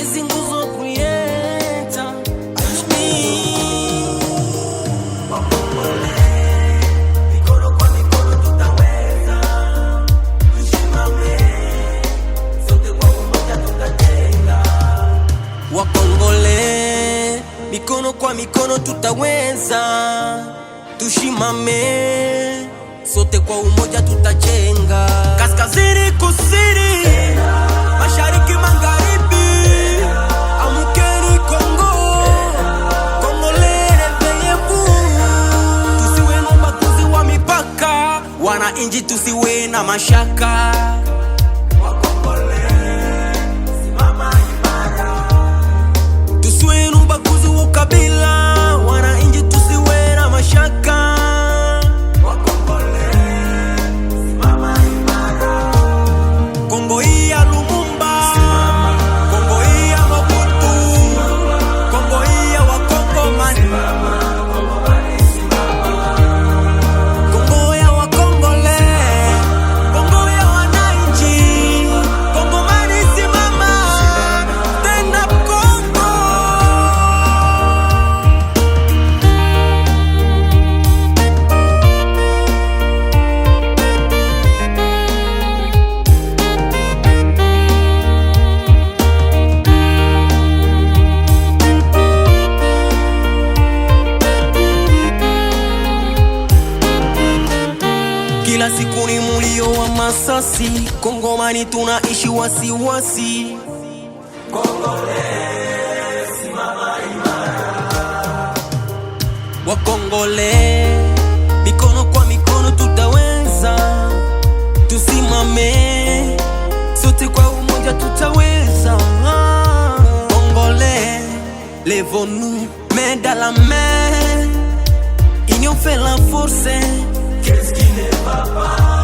hizi nguzo creator. Mikono kwa mikono tutaweza. Tusimame sote kwa umoja tutajenga. Wakongole, mikono kwa mikono tutaweza. Tushimame sote kwa umoja tutajenga. Kaskazini kusini, mashariki magharibi, amkeni Kongo, Kongole reveillez-vous. Tusiwe na ubaguzi wa mipaka, wananchi tusiwe na mashaka. Wakongole, simama imara. Tusiwe na ubaguzi wa ukabila, wananchi tusiwe na mashaka. Kongo hii ya Lumumba, Kongo hii ya Mobutu, Kongo hii ya Wakongomani, Kongo ya Wakongole, Kongo ya wananchi, Kongomani simama, stand up Kongo. Kila siku ni mulio wa masasi, Kongomani tunaishi wasiwasi. Kongole, simama imara. Wakongole, mikono kwa mikono tutaweza. Tusimame sote kwa umoja tutaweza. Kongole, lèvons-nous, main dans la main. Union fait la force. Qu'est-ce qui ne va pas?